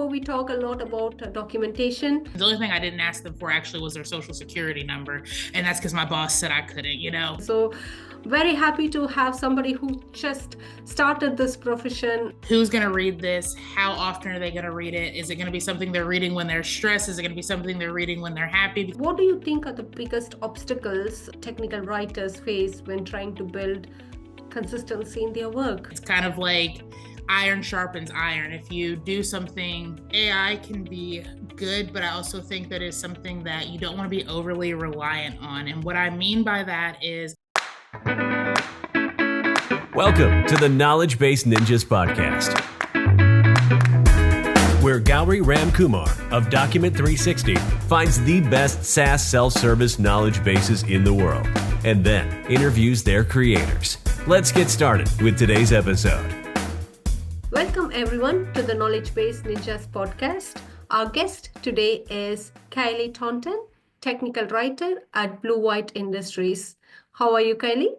before we talk a lot about documentation. The only thing I didn't ask them for actually was their social security number. And that's because my boss said I couldn't. So very happy to have somebody who just started this profession. Who's going to read this? How often are they going to read it? Is it going to be something they're reading when they're stressed? Is it going to be something they're reading when they're happy? What do you think are the biggest obstacles technical writers face when trying to build consistency in their work? It's kind of like iron sharpens iron. If you do something, AI can be good, but I also think that is something that you don't want to be overly reliant on. And what I mean by that is... Welcome to the Knowledge Base Ninjas podcast, where Gauri Ramkumar of Document 360 finds the best SaaS self-service knowledge bases in the world and then interviews their creators. Let's get started with today's episode. Welcome everyone to the Knowledge Base Ninjas podcast. Our guest today is Kylie Taunton, technical writer at Blue White Industries. How are you, Kylie?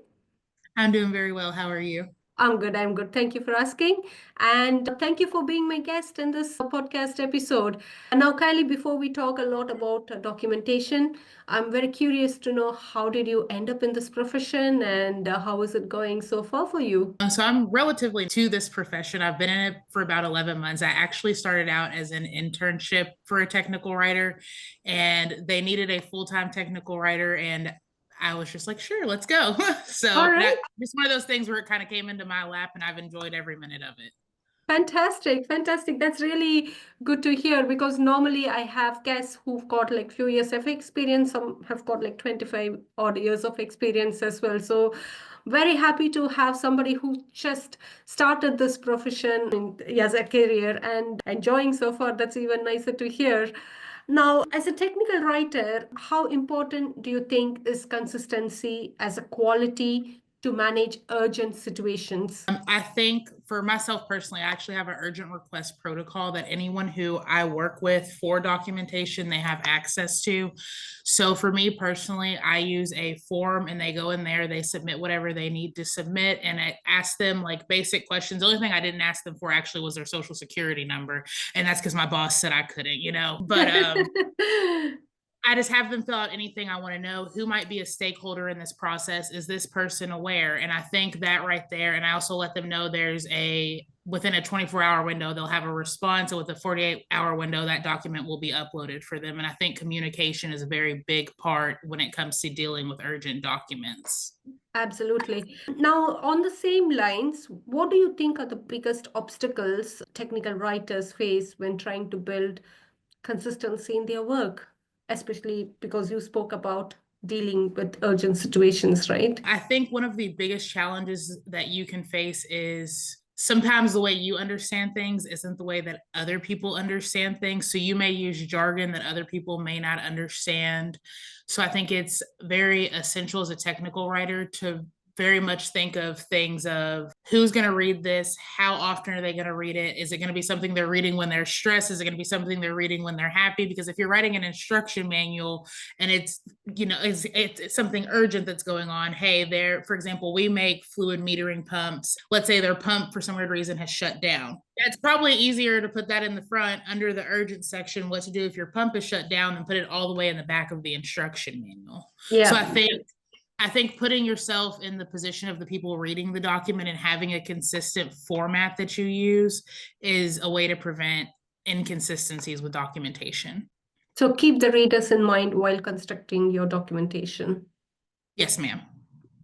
I'm doing very well. How are you? I'm good. Thank you for asking. And thank you for being my guest in this podcast episode. And now, Kylie, before we talk a lot about documentation, I'm very curious to know, how did you end up in this profession and how is it going so far for you? So I'm relatively to this profession. I've been in it for about 11 months. I actually started out as an internship for a technical writer, and they needed a full-time technical writer, and I was just like, sure, let's go. So right. Just one of those things where it kind of came into my lap and I've enjoyed every minute of it. Fantastic. That's really good to hear, because normally I have guests who've got like few years of experience. Some have got like 25 odd years of experience as well. So very happy to have somebody who just started this profession as a career and enjoying so far. That's even nicer to hear. Now, as a technical writer, how important do you think is consistency as a quality to manage urgent situations? I think for myself personally, I actually have an urgent request protocol that anyone who I work with for documentation, they have access to. So for me personally, I use a form and they go in there, they submit whatever they need to submit, and I ask them like basic questions. The only thing I didn't ask them for actually was their social security number. And that's because my boss said I couldn't. But I just have them fill out anything I want to know. Who might be a stakeholder in this process? Is this person aware? And I think that right there. And I also let them know within a 24-hour window, they'll have a response. And with a 48-hour window, that document will be uploaded for them. And I think communication is a very big part when it comes to dealing with urgent documents. Absolutely. Now, on the same lines, what do you think are the biggest obstacles technical writers face when trying to build consistency in their work? Especially because you spoke about dealing with urgent situations, right? I think one of the biggest challenges that you can face is sometimes the way you understand things isn't the way that other people understand things. So you may use jargon that other people may not understand. So I think it's very essential as a technical writer to very much think of things of who's going to read this, how often are they going to read it, is it going to be something they're reading when they're stressed, is it going to be something they're reading when they're happy? Because if you're writing an instruction manual and it's something urgent that's going on, for example, we make fluid metering pumps, let's say their pump for some weird reason has shut down. It's probably easier to put that in the front under the urgent section, what to do if your pump is shut down, than put it all the way in the back of the instruction manual. Yeah. So I think putting yourself in the position of the people reading the document and having a consistent format that you use is a way to prevent inconsistencies with documentation. So keep the readers in mind while constructing your documentation. Yes, ma'am.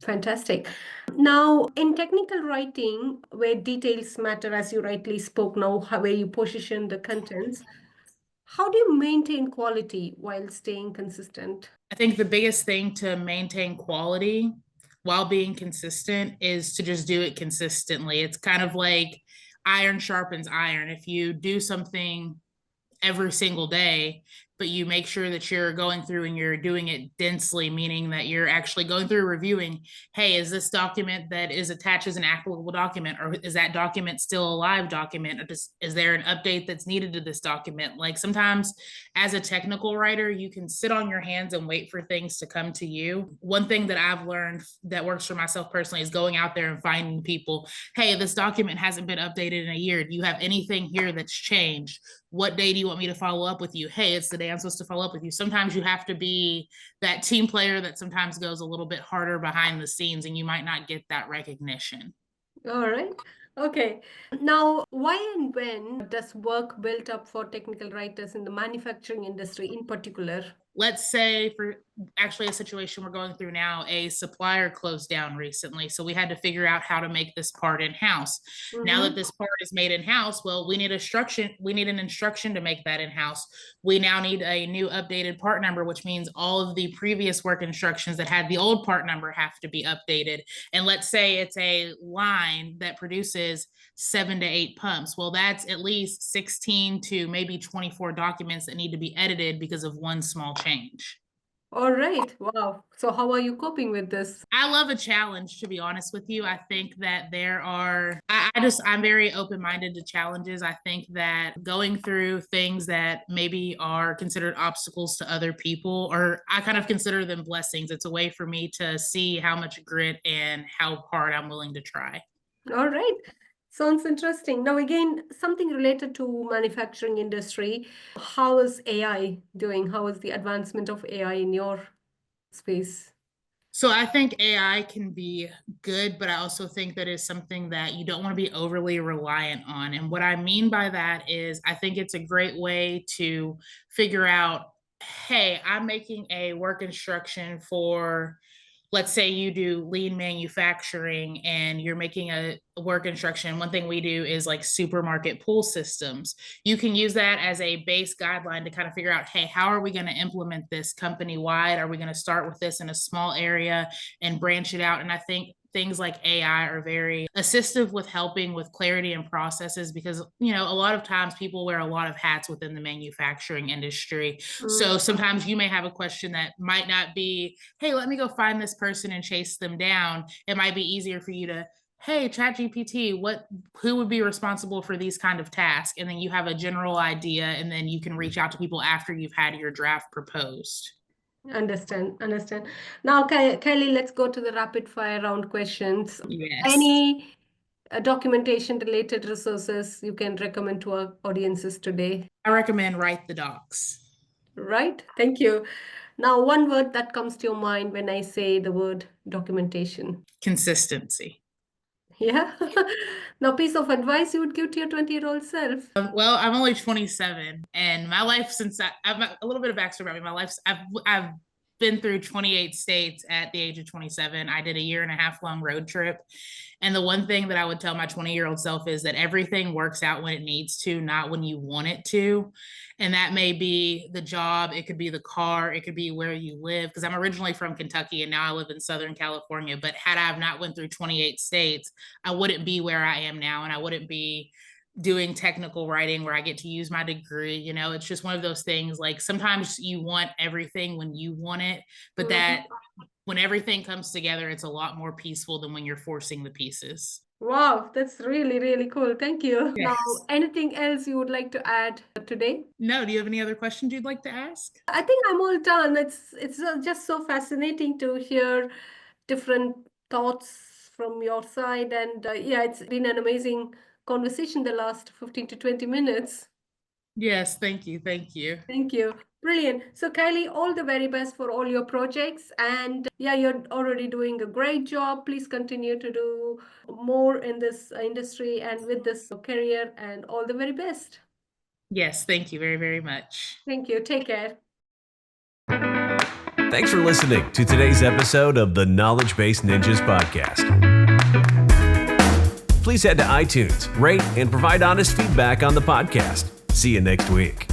Fantastic. Now, in technical writing, where details matter, as you rightly spoke now, where you position the contents, how do you maintain quality while staying consistent? I think the biggest thing to maintain quality while being consistent is to just do it consistently. It's kind of like iron sharpens iron. If you do something every single day, but you make sure that you're going through and you're doing it densely, meaning that you're actually going through reviewing, hey, is this document that is attached as an applicable document, or is that document still a live document? Or is there an update that's needed to this document? Like sometimes as a technical writer, you can sit on your hands and wait for things to come to you. One thing that I've learned that works for myself personally is going out there and finding people, hey, this document hasn't been updated in a year. Do you have anything here that's changed? What day do you want me to follow up with you? Hey, it's the day I'm supposed to follow up with you. Sometimes you have to be that team player that sometimes goes a little bit harder behind the scenes, and you might not get that recognition. All right. Okay. Now, why and when does work build up for technical writers in the manufacturing industry in particular? Let's say for actually a situation we're going through now, a supplier closed down recently. So we had to figure out how to make this part in-house. Now that this part is made in-house, well, we need an instruction to make that in-house. We now need a new updated part number, which means all of the previous work instructions that had the old part number have to be updated. And let's say it's a line that produces 7 to 8 pumps. Well, that's at least 16 to maybe 24 documents that need to be edited because of one small change. All right. Wow. So how are you coping with this? I love a challenge, to be honest with you. I think that I'm very open-minded to challenges. I think that going through things that maybe are considered obstacles to other people, or I kind of consider them blessings. It's a way for me to see how much grit and how hard I'm willing to try. All right. Sounds interesting. Now, again, something related to manufacturing industry. How is AI doing? How is the advancement of AI in your space? So I think AI can be good, but I also think that is something that you don't want to be overly reliant on. And what I mean by that is I think it's a great way to figure out, hey, I'm making a work instruction for, let's say you do lean manufacturing and you're making a work instruction. One thing we do is like supermarket pull systems. You can use that as a base guideline to kind of figure out, hey, how are we going to implement this company wide? Are we going to start with this in a small area and branch it out? And I think things like AI are very assistive with helping with clarity and processes, because, you know, a lot of times people wear a lot of hats within the manufacturing industry. So sometimes you may have a question that might not be, hey, let me go find this person and chase them down. It might be easier for you to, hey, ChatGPT, who would be responsible for these kind of tasks? And then you have a general idea, and then you can reach out to people after you've had your draft proposed. Understand. Now, Kylie, let's go to the rapid fire round questions. Yes. Any documentation related resources you can recommend to our audiences today? I recommend Write the Docs. Right. Thank you. Now, one word that comes to your mind when I say the word documentation. Consistency. Yeah. Now, piece of advice you would give to your 20-year-old self? Well, I'm only 27, and my life, I'm a little bit of backstory about me. My life, I've been through 28 states at the age of 27. I did a 1.5 year long road trip. And the one thing that I would tell my 20-year-old self is that everything works out when it needs to, not when you want it to. And that may be the job, it could be the car, it could be where you live. Because I'm originally from Kentucky and now I live in Southern California. But had I have not went through 28 states, I wouldn't be where I am now, and I wouldn't be doing technical writing where I get to use my degree. You know, it's just one of those things, like sometimes you want everything when you want it, but that when everything comes together, it's a lot more peaceful than when you're forcing the pieces. Wow, that's really, really cool. Thank you. Yes. Now, anything else you would like to add today? No, do you have any other questions you'd like to ask? I think I'm all done. It's just so fascinating to hear different thoughts from your side. And yeah, it's been an amazing conversation the last 15 to 20 minutes. Yes, thank you. Thank you. Thank you. Brilliant. So Kylie, all the very best for all your projects. And yeah, you're already doing a great job. Please continue to do more in this industry and with this career, and all the very best. Yes, thank you very, very much. Thank you. Take care. Thanks for listening to today's episode of the Knowledge Base Ninjas podcast. Please head to iTunes, rate, and provide honest feedback on the podcast. See you next week.